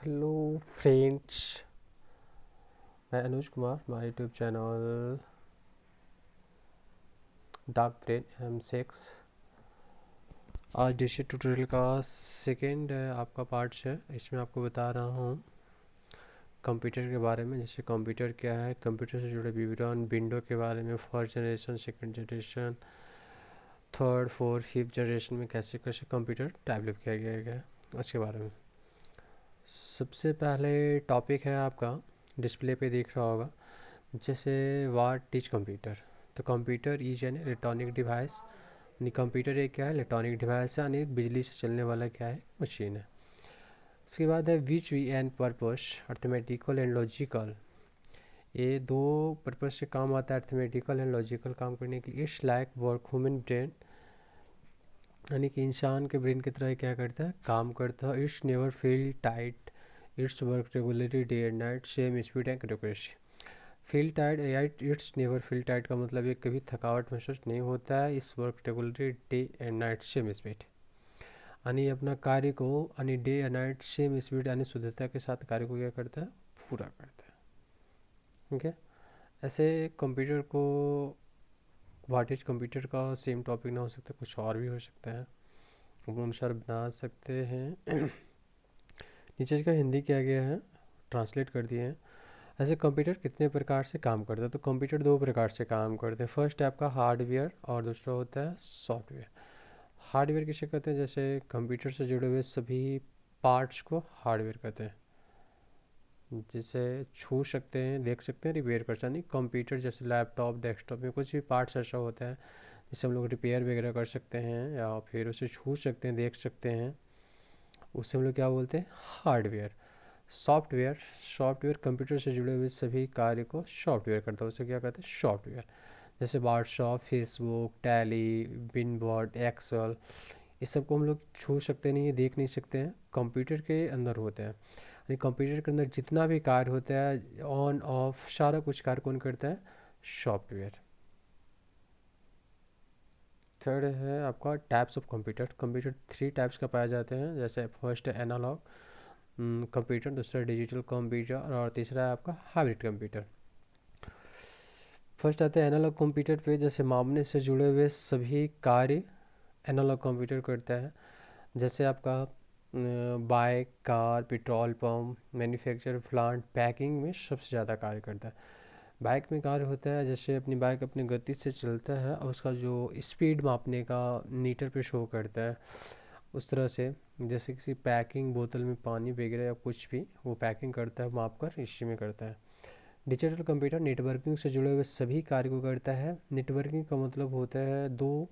Hello friends, मैं Anuj Kumar, my YouTube channel dark brain M6। आज digital tutorial का second आपका पार्ट है। इसमें आपको बता रहा हूँ कंप्यूटर के बारे में। जैसे कंप्यूटर क्या है, कंप्यूटर से जुड़े विवरण, विंडो के बारे में, first generation, second generation, third fourth fifth generation में कैसे कैसे कंप्यूटर डेवलप किया गया है उसके बारे में। सबसे पहले टॉपिक है आपका, डिस्प्ले पे दिख रहा होगा, जैसे व्हाट इज कंप्यूटर। तो computer is an electronic device. यानी कंप्यूटर एक क्या है, इलेक्ट्रॉनिक डिवाइस है, यानी एक बिजली से चलने वाला क्या है, मशीन है। उसके बाद है which we and purpose, arithmetical and logical. ये दो पर्पस से काम आता है, अर्थमेटिकल एंड लॉजिकल काम करने के लिए। It's like work human brain, यानी कि इंसान के ब्रेन की तरह क्या करता है, काम करता है। It's never feel tight, it's work regularly day and night, same speed and accuracy. Feel tired, it's never feel tired का मतलब ये कभी थकावट महसूस नहीं होता है। इस work regularly day and night same speed, यानी अपना कार्य को यानी day and night same speed यानी शुद्धता के साथ कार्य को क्या करता है, पूरा करता है। ठीक है। ऐसे कंप्यूटर को, व्हाट इज कंप्यूटर का सेम टॉपिक ना हो सकता, कुछ और भी हो सकता है, हम अनुसार बना सकते हैं। नीचे का हिंदी किया गया है, ट्रांसलेट कर दिए हैं। ऐसे कंप्यूटर कितने प्रकार से काम करता है, तो कंप्यूटर दो प्रकार से काम करते हैं। फर्स्ट है आपका हार्डवेयर और दूसरा होता है सॉफ्टवेयर। हार्डवेयर किसे कहते हैं, जैसे कंप्यूटर से जुड़े हुए सभी पार्ट्स को हार्डवेयर कहते हैं, जिसे छू सकते हैं, देख सकते हैं, रिपेयर कर सकते हैं। कंप्यूटर जैसे लैपटॉप, डेस्कटॉप में कुछ भी पार्ट्स ऐसा होता है जिसे हम लोग रिपेयर वगैरह कर सकते हैं या फिर उसे छू सकते हैं, देख सकते हैं, उससे हम लोग क्या बोलते हैं, हार्डवेयर। सॉफ्टवेयर, सॉफ्टवेयर कंप्यूटर से जुड़े हुए सभी कार्य को सॉफ्टवेयर करता है, उसे क्या कहते हैं, सॉफ्टवेयर। जैसे WhatsApp, Facebook, Tally, WinWord, Excel, इस सब को हम लोग छू सकते नहीं है, देख नहीं सकते हैं, कंप्यूटर के अंदर होते हैं। यानी कंप्यूटर के अंदर जितना भी कार्य होता है, ऑन ऑफ सारा कुछ कार्य कौन करता है, सॉफ्टवेयर। थर्ड है आपका types of computer. Computer three types का पाए जाते हैं, जैसे फर्स्ट है एनालॉग कंप्यूटर, दूसरा डिजिटल कंप्यूटर और तीसरा है आपका हाइब्रिड कंप्यूटर। फर्स्ट आते हैं एनालॉग कंप्यूटर पे, जैसे मापने से जुड़े हुए सभी कार्य एनालॉग कंप्यूटर करता है। जैसे आपका bike, car, petrol pump, manufacture plant, packing में सबसे ज़्यादा कार्य करता है। बाइक में कार्य होता है, जैसे अपनी बाइक अपनी गति से चलता है और उसका जो स्पीड मापने का मीटर पे शो करता है, उस तरह से। जैसे किसी पैकिंग, बोतल में पानी वगैरह या कुछ भी वो पैकिंग करता है, माप कर इसी में करता है। डिजिटल कंप्यूटर नेटवर्किंग से जुड़े हुए सभी कार्य को करता है। नेटवर्किंग का मतलब होता है दो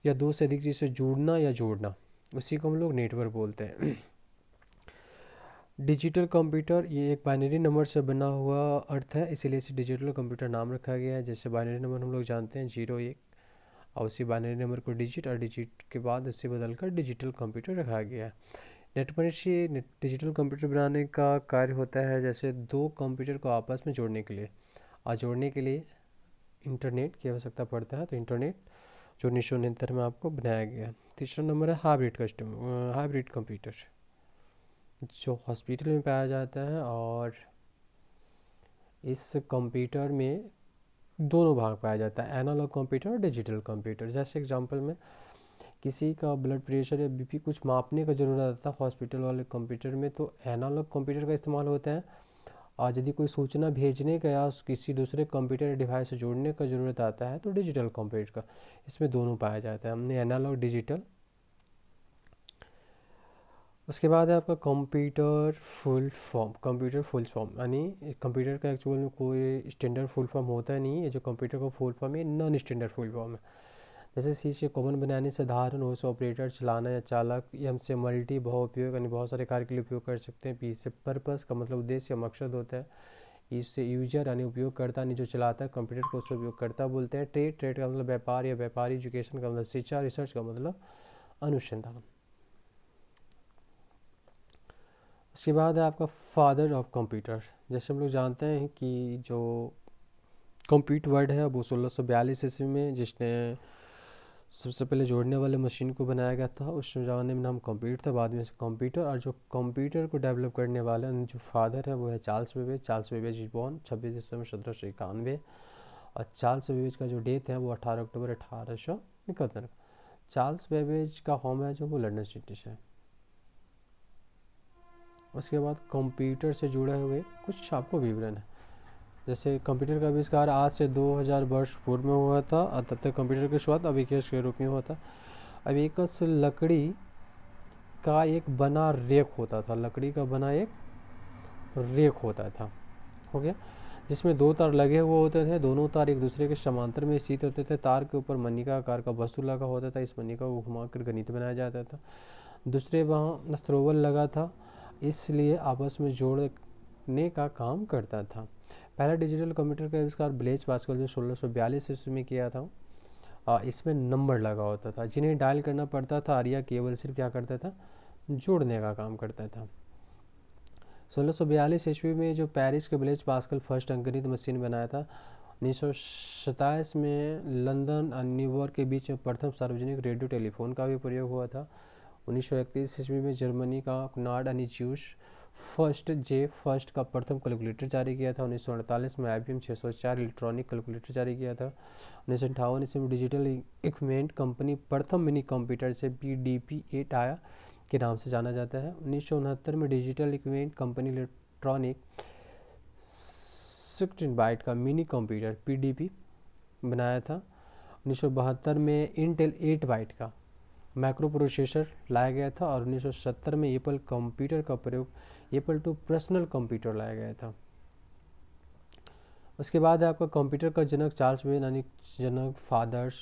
या दो से अधिक चीज़ से जुड़ना या जोड़ना, उसी को हम लोग नेटवर्क बोलते हैं। डिजिटल कंप्यूटर ये एक बाइनरी नंबर से बना हुआ अर्थ है, इसीलिए इसे डिजिटल कंप्यूटर नाम रखा गया है। जैसे बाइनरी नंबर हम लोग जानते हैं 0 1, और उसी बाइनरी नंबर को डिजिट और डिजिट के बाद उससे बदलकर डिजिटल कंप्यूटर रखा गया है। नेटवर्क से डिजिटल कंप्यूटर बनाने का कार्य होता है, जैसे दो कंप्यूटर को आपस में जोड़ने के लिए, और जोड़ने के लिए इंटरनेट की आवश्यकता पड़ता है, तो इंटरनेट जो 1969 में आपको बनाया गया। तीसरा नंबर है हाइब्रिड कंप्यूटर, जो हॉस्पिटल में पाया जाता है। और इस कंप्यूटर में दोनों भाग पाया जाता है, एनालॉग कंप्यूटर और डिजिटल कंप्यूटर। जैसे एग्जांपल में किसी का ब्लड प्रेशर या बीपी कुछ मापने का ज़रूरत आता है हॉस्पिटल वाले कंप्यूटर में, तो एनालॉग कंप्यूटर का इस्तेमाल होता है। और यदि कोई सूचना भेजने का या किसी दूसरे कंप्यूटर या डिवाइस से जोड़ने का ज़रूरत आता है, तो डिजिटल कंप्यूटर का, इसमें दोनों पाया जाता है, हमने एनालॉग डिजिटल। उसके बाद है आपका computer full form. Computer full form यानी कंप्यूटर का एक्चुअल में कोई स्टैंडर्ड फुल फॉर्म होता नहीं है, जो कंप्यूटर का फुल फॉर्म है नॉन स्टैंडर्ड फुल फॉर्म है। जैसे सी से कॉमन बनाने साधारण हो से ऑपरेटर चलाना या चालक, एम से मल्टी बहु उपयोग यानी बहुत सारे कार्य के लिए उपयोग कर सकते हैं। पी से पर्पस का मतलब उद्देश्य या मकसद होता है। ई से यूजर यानी उपयोगकर्ता यानी जो चलाता है कंप्यूटर को, उसे उपयोगकर्ता बोलते हैं। ट्रेड, ट्रेड का मतलब व्यापार या व्यापारी। एजुकेशन का मतलब शिक्षा। रिसर्च का मतलब अनुसंधान। उसके बाद है आपका फादर ऑफ कंप्यूटर। जैसे हम लोग जानते हैं कि जो कंप्यूटर वर्ड है वो 1642 ईस्वी में जिसने सबसे पहले जोड़ने वाले मशीन को बनाया गया था, उस ज़माने में नाम कंप्यूटर था, बाद में से कंप्यूटर। और जो कंप्यूटर को डेवलप करने वाले जो फादर है वो है Charles Babbage. Charles Babbage is born 26 दिसंबर 1791। और चार्ल्स बेबेज का जो डेथ है वो 18 अक्टूबर 1871। चार्ल्स बेबेज का होम है जो वो लंदन सिटी से है। उसके बाद कंप्यूटर से जुड़े हुए कुछ आपको विवरण है। जैसे कंप्यूटर का आविष्कार आज से 2000 वर्ष पूर्व में हुआ था, और तब तक कंप्यूटर की शुरुआत अबेकस के रूप में हुआ था। अबेकस लकड़ी का एक बना रेक होता था, लकड़ी का बना एक रेक होता था, हो गया, जिसमें दो तार लगे हुए होते थे, दोनों तार एक दूसरे के समांतर में स्थित होते थे। तार के ऊपर मनिका आकार का वस्तु लगा होता था, इस मनिका को घुमाकर गणित बनाया जाता था। दूसरे वहाँ स्ट्रोबल लगा था, इसलिए आपस में जोड़ने का काम करता था। पहला डिजिटल कंप्यूटर का आविष्कार ब्लेज पास्कल ने 1642 ईस्वी में किया था। इसमें नंबर लगा होता था जिन्हें डायल करना पड़ता था, और यह केवल सिर्फ क्या करता था, जोड़ने का काम करता था। 1642 ईस्वी में जो पेरिस के ब्लेज पास्कल फर्स्ट अंकगणित मशीन बनाया था। 1927 में लंदन और न्यूयॉर्क के बीच में प्रथम सार्वजनिक रेडियो टेलीफोन का भी प्रयोग हुआ था। 1931 ईस्वी में जर्मनी का नार्ड अनिच्यूस फर्स्ट का प्रथम कैलकुलेटर जारी किया था। 1948 में IBM 604 इलेक्ट्रॉनिक कैलकुलेटर जारी किया था। 1958 ईस्वी में डिजिटल इक्विपमेंट कंपनी प्रथम मिनी कंप्यूटर से PDP-8 आया के नाम से जाना जाता है। 1969 में digital equipment company electronic 16 byte का मिनी कंप्यूटर PDP बनाया था। 1972 में इंटेल 8 बाइट का माइक्रो प्रोसेसर लाया गया था। और 1970 में एप्पल कंप्यूटर का प्रयोग एप्पल टू पर्सनल कंप्यूटर लाया गया था। उसके बाद है आपका कंप्यूटर का जनक चार्ल्स बेबेज, यानी जनक फादर्स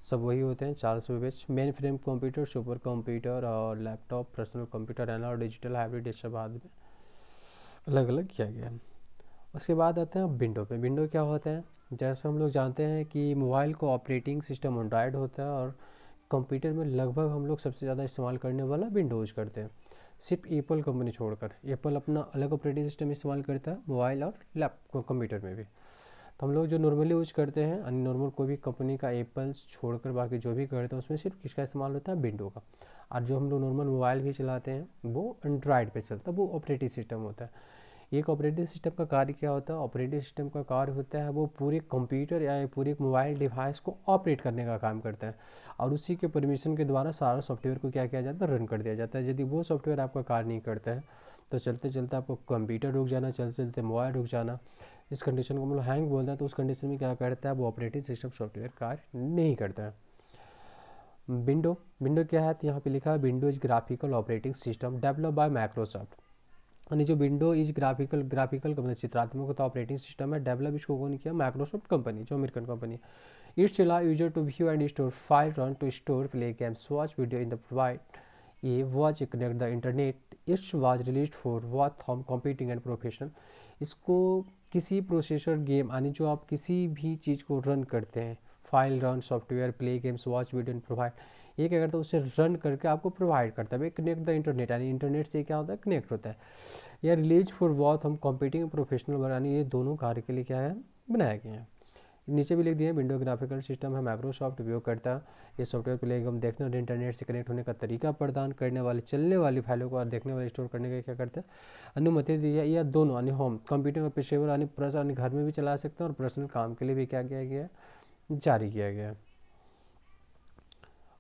सब वही होते हैं, Charles Babbage. Mainframe computer, supercomputer और laptop, personal computer, analog digital hybrid, सब बाद में अलग अलग किया गया। उसके बाद आते हैं विंडो पे। विंडो क्या होता है, जैसे हम लोग जानते हैं कि मोबाइल को ऑपरेटिंग सिस्टम एंड्रॉयड होता है, और कंप्यूटर में लगभग हम लोग सबसे ज़्यादा इस्तेमाल करने वाला विंडोज़ करते हैं, सिर्फ एप्पल कंपनी छोड़कर। एप्पल अपना अलग ऑपरेटिंग सिस्टम इस्तेमाल करता है मोबाइल और लैपटॉप कंप्यूटर में भी। तो हम लोग जो नॉर्मली यूज करते हैं, अन्य नॉर्मल कोई भी कंपनी का एप्पल्स छोड़कर बाकी जो भी करते हैं उसमें सिर्फ किसका इस्तेमाल होता है, विंडो का। और जो हम लोग नॉर्मल मोबाइल भी चलाते हैं वो एंड्रॉयड पे चलता है, वो ऑपरेटिंग सिस्टम होता है। एक ऑपरेटिंग सिस्टम का कार्य क्या होता है, ऑपरेटिंग सिस्टम का कार्य होता है वो पूरे कंप्यूटर या पूरे मोबाइल डिवाइस को ऑपरेट करने का काम करता है, और उसी के परमिशन के द्वारा सारा सॉफ्टवेयर को क्या किया जाता है, रन कर दिया जाता है। यदि वो सॉफ्टवेयर आपका कार्य नहीं करता है तो चलते चलते आपको कंप्यूटर रुक जाना, चलते चलते मोबाइल रुक जाना, इस कंडीशन को हम लोग हैंग बोलते हैं। तो उस कंडीशन में क्या करता है, वो ऑपरेटिंग सिस्टम सॉफ्टवेयर कार्य नहीं करता है। विंडो, विंडो क्या है, तो यहाँ पे लिखा है window is graphical operating system develop by Microsoft. यानी जो विंडो इज ग्राफिकल मतलब चित्रात्मक होता ऑपरेटिंग सिस्टम है, डेवलप इसको कौन किया, माइक्रोसॉफ्ट कंपनी, जो American company. It's allow user to view and store file, run to store, play games, watch video in the provide ये watch connect the internet. It's was release for watch home computing and professional. इसको किसी processor game, यानी जो आप किसी भी चीज़ को run करते हैं, file run, software, play games, watch video and provide, ये क्या करता है, उसे रन करके आपको प्रोवाइड करता है। कनेक्ट द इंटरनेट, यानी इंटरनेट से क्या होता है, कनेक्ट होता है। या रिलीज फॉर वॉच हम कंप्यूटिंग प्रोफेशनल, यानी ये दोनों कार्य के लिए क्या है, बनाया गया है। नीचे भी लिख दिए विंडो ग्राफिकल सिस्टम है माइक्रोसॉफ्ट उपयोग करता है। ये सॉफ्टवेयर प्ले हम देखने और इंटरनेट से कनेक्ट होने का तरीका प्रदान करने वाले, चलने वाली फाइलों को और देखने वाले स्टोर करने का क्या करता है, अनुमति दी है। या दोनों, यानी होम कंप्यूटिंग और पेशेवर, यानी यानी घर में भी चला सकते हैं, और पर्सनल काम के लिए भी क्या किया गया है, जारी किया गया है।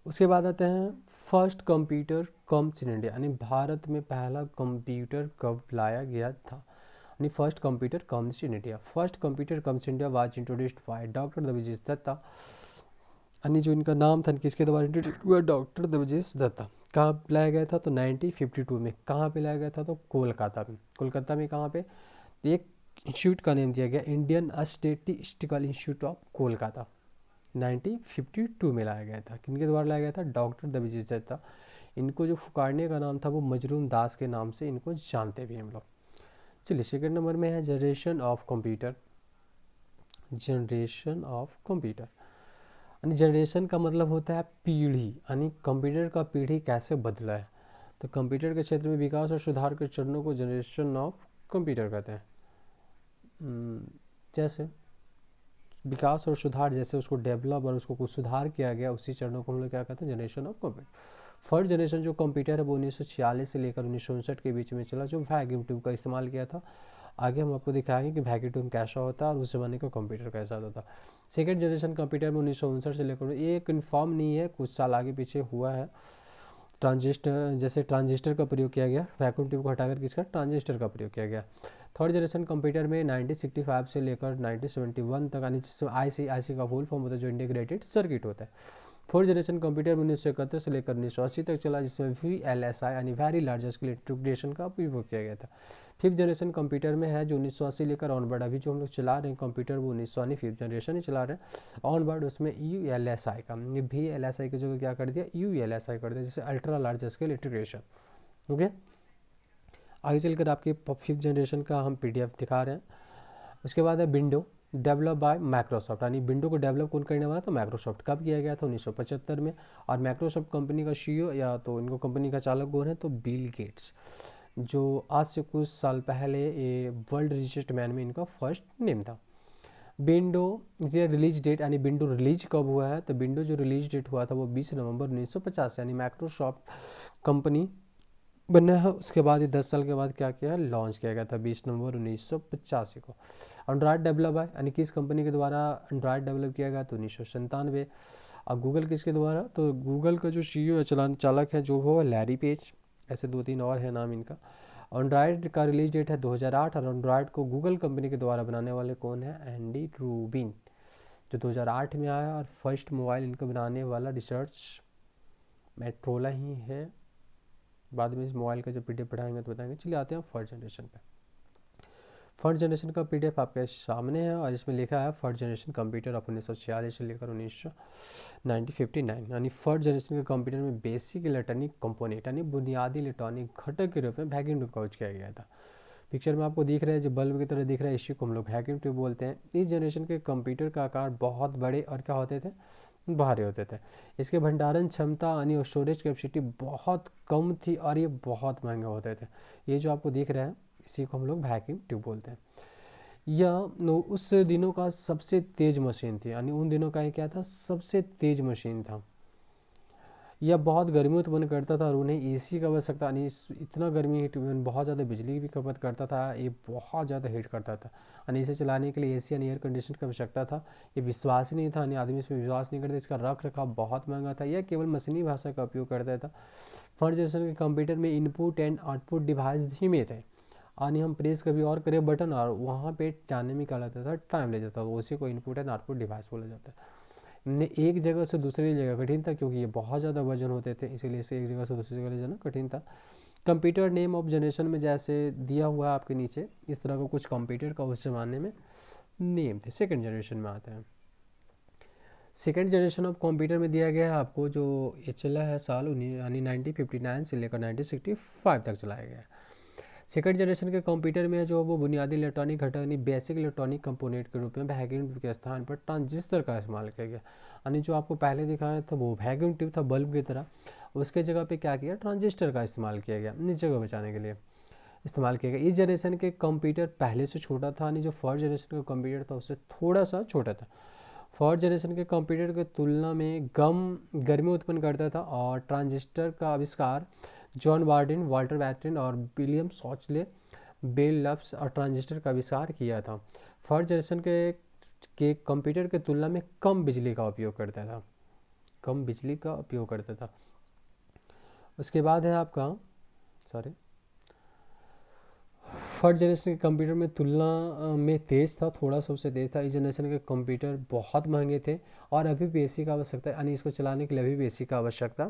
उसके बाद आते हैं first computer comes in India, यानी भारत में पहला कंप्यूटर कब लाया गया था, यानी first computer comes in India. First computer comes India was introduced by doctor Devjit Dutta, यानी जो इनका नाम था, किसके द्वारा इंट्रोड्यूस हुआ, डॉक्टर देवजीत दत्ता। कहाँ लाया गया था, तो 1952 में। कहाँ पे लाया गया था, तो कोलकाता में। कोलकाता में कहाँ पे, एक इंस्टीट्यूट का नेम दिया गया Indian statistical institute of Kolkata, 1952 में लाया गया था। किनके द्वारा लाया गया था, डॉक्टर देवजीत दत्ता। इनको जो फुकारने का नाम था वो मजरूम दास के नाम से इनको जानते भी हम लोग। चलिए सेकंड नंबर में है generation of computer. Generation of computer, यानी जनरेशन का मतलब होता है पीढ़ी, यानी कंप्यूटर का पीढ़ी कैसे बदला है। तो कंप्यूटर के क्षेत्र में विकास और सुधार के चरणों को जनरेशन ऑफ कंप्यूटर कहते हैं। जैसे विकास और सुधार, जैसे उसको डेवलप और उसको कुछ सुधार किया गया, उसी चरणों को हम लोग क्या कहते हैं, generation of computer. First generation जो कंप्यूटर है वो 1946 से लेकर 1959 के बीच में चला, जो वैक्यूम ट्यूब का इस्तेमाल किया था। आगे हम आपको दिखाएंगे कि वैक्यूम ट्यूब कैसा होता है और उस जमाने का कंप्यूटर कैसा होता था। सेकेंड जनरेशन कंप्यूटर में 1959 से लेकर, ये कन्फर्म नहीं है, कुछ साल आगे पीछे हुआ है। ट्रांजिस्टर, जैसे ट्रांजिस्टर का प्रयोग किया गया, वैक्यूम ट्यूब को हटाकर किसका, ट्रांजिस्टर का प्रयोग किया गया। थर्ड जनरेशन कंप्यूटर में 1965 से लेकर 1971 तक, यानी IC का फुल फॉर्म होता है जो इंटीग्रेटेड सर्किट होता है। फोर्थ जनरेशन कंप्यूटर 1971 से लेकर 1980 तक चला, जिसमें VLSI यानी वेरी लार्ज स्केल इंटीग्रेशन का उपयोग किया गया था। फिफ्थ जनरेशन कंप्यूटर में है जो 1980 लेकर ऑनवर्ड, अभी जो हम लोग चला रहे हैं कंप्यूटर वो 1900 यानी फिफ्थ जनरेशन ही चला रहे हैं। ऑनवर्ड उसमें ULSI का, VLSI की जगह क्या कर दिया, ULSI कर दिया, जैसे ultra large scale integration. Okay, आगे चलकर आपके फिफ्थ जनरेशन का हम PDF दिखा रहे हैं। उसके बाद है विंडो, डेवलप बाय माइक्रोसॉफ्ट, यानी विंडो को डेवलप कौन करने वाला था, माइक्रोसॉफ्ट। कब किया गया था, 1975 में। और माइक्रोसॉफ्ट कंपनी का CEO या तो इनको कंपनी का चालक कौन है, तो बिल गेट्स, जो आज से कुछ साल पहले ये वर्ल्ड रिचेस्ट मैन में इनका फर्स्ट नेम था। विंडो ये रिलीज डेट, यानी विंडो रिलीज कब हुआ है, तो विंडो जो रिलीज डेट हुआ था वो 20 नवंबर 1950, यानी माइक्रोसॉफ्ट कंपनी बना है उसके बाद ही 10 साल के बाद क्या किया है, लॉन्च किया गया था 20 नवंबर 1985 को। एंड्रॉयड डेवलप है, यानी किस कंपनी के द्वारा एंड्रॉयड डेवलप किया गया, तो 1997। अब गूगल किसके द्वारा, तो गूगल का जो CEO या चलान चालक है जो वो लैरी पेज, ऐसे 2-3 और है नाम इनका। एंड्रॉयड का रिलीज डेट है 2008, और एंड्रॉयड को गूगल कंपनी के द्वारा बनाने वाले कौन है, एंडी रूबिन, जो 2008 में आया। और फर्स्ट मोबाइल इनको बनाने वाला रिसर्च मेट्रोला ही है। बाद में इस मोबाइल का जो PDF पढ़ाएंगे तो बताएंगे। चलिए आते हैं फर्स्ट जनरेशन पे। फर्स्ट जनरेशन का PDF आपके सामने है और इसमें लिखा है फर्स्ट जनरेशन कंप्यूटर ऑफ 1946 से लेकर 1959, यानी फर्स्ट जनरेशन के कंप्यूटर में बेसिक इलेक्ट्रॉनिक कंपोनेंट यानी बुनियादी इलेक्ट्रॉनिक घटक के रूप में वैक्यूम ट्यूब का यूज किया गया था। पिक्चर में आपको दिख रहा है जो बल्ब की तरह दिख रहा है, इसी को हम लोग वैक्यूम ट्यूब बोलते हैं। इस जनरेशन के कंप्यूटर का आकार बहुत बड़े और क्या होते थे, भारी होते थे। इसके भंडारण क्षमता यानी स्टोरेज कैपेसिटी बहुत कम थी और ये बहुत महंगे होते थे। ये जो आपको दिख रहा है इसी को हम लोग वैक्यूम ट्यूब बोलते हैं। यह उस दिनों का सबसे तेज मशीन थी, यानी उन दिनों का ये क्या था, सबसे तेज मशीन था। यह बहुत गर्मी उत्पन्न करता था और उन्हें AC का आवश्यकता, यानी इतना गर्मी हीट, बहुत ज़्यादा बिजली भी खपत करता था, ये बहुत ज़्यादा हीट करता था, यानी इसे चलाने के लिए AC यानी एयर कंडीशन की आवश्यकता था। ये विश्वास ही नहीं था, यानी आदमी इसमें विश्वास नहीं करता, इसका रख रखाव बहुत महंगा था, यह केवल मशीनी भाषा का उपयोग करता था। फर्स्ट जनरेशन के कंप्यूटर में इनपुट एंड आउटपुट डिवाइस धीमे थे, यानी हम प्रेस कभी और करें बटन और वहाँ पे जाने में क्या लगता था, टाइम ले जाता था, उसी को इनपुट एंड आउटपुट डिवाइस बोला जाता है। एक जगह से दूसरी जगह कठिन था, क्योंकि ये बहुत ज़्यादा वजन होते थे, इसीलिए इसे एक जगह से दूसरी जगह ले जाना कठिन था। कंप्यूटर नेम ऑफ जनरेशन में जैसे दिया हुआ है आपके नीचे, इस तरह का कुछ कंप्यूटर का उस जमाने में नेम थे। सेकंड जनरेशन में आते हैं। सेकंड जनरेशन ऑफ कंप्यूटर में दिया गया है आपको, जो ये चला है साल यानी 1959 से लेकर 1965 तक चलाया गया है। सेकंड जनरेशन के कंप्यूटर में जो वो बुनियादी इलेक्ट्रॉनिक घटक यानी बेसिक इलेक्ट्रॉनिक कंपोनेंट के रूप में वैक्यूम ट्यूब के स्थान पर ट्रांजिस्टर का इस्तेमाल किया गया, यानी जो आपको पहले दिखाया था वो वैक्यूम ट्यूब था बल्ब की तरह, उसके जगह पे क्या किया, ट्रांजिस्टर का इस्तेमाल किया गया, अपनी जगह बचाने के लिए इस्तेमाल किया गया। इस जनरेशन के कंप्यूटर पहले से छोटा था, यानी जो फर्स्ट जनरेशन का कंप्यूटर था उससे थोड़ा सा छोटा था। फर्स्ट जनरेशन के कंप्यूटर की तुलना में गर्मी उत्पन्न करता था, और ट्रांजिस्टर का आविष्कार जॉन वार्डिन, वाल्टर बैटन और विलियम सॉचले बेल लफ्स और ट्रांजिस्टर का आविष्कार किया था। फर्स्ट जनरेशन के कंप्यूटर की तुलना में कम बिजली का उपयोग करता था, कम बिजली का उपयोग करता था। उसके बाद है आपका फर्स्ट जनरेशन के कंप्यूटर में तुलना में तेज़ था, थोड़ा सा उससे तेज़ था। इस जनरेशन के कंप्यूटर बहुत महंगे थे और अभी भी AC का आवश्यकता, यानी इसको चलाने के लिए अभी भी AC का आवश्यकता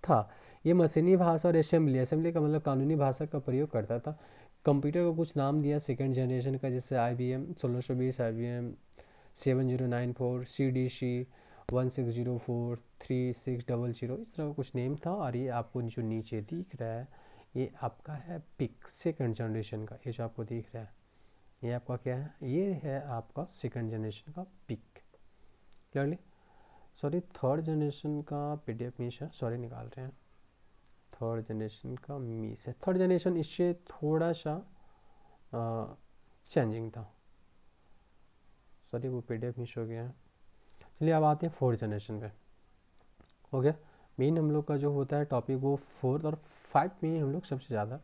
था। ये मशीनी भाषा और असेंबली का मतलब कानूनी भाषा का प्रयोग करता था। कंप्यूटर को कुछ नाम दिया सेकेंड जनरेशन का, जैसे IBM 1620, IBM 7094, CDC 1604, 3600, इस तरह का कुछ नेम था। और ये आपको जो नीचे दिख रहा है ये आपका है पिक सेकंड जनरेशन का, ये जो आपको दिख रहा है ये आपका क्या है, ये है आपका सेकंड जनरेशन का pic. Clearly, sorry third generation का PDF मिस है, सॉरी निकाल रहे हैं, थर्ड जनरेशन का मिस है। थर्ड जनरेशन इससे थोड़ा सा चेंजिंग था, सॉरी वो PDF मिस हो गया है। चलिए अब आते हैं 4th जनरेशन पे। हो गया। मेन हम लोग का जो होता है टॉपिक वो 4th और 5 में ही हम लोग सबसे ज़्यादा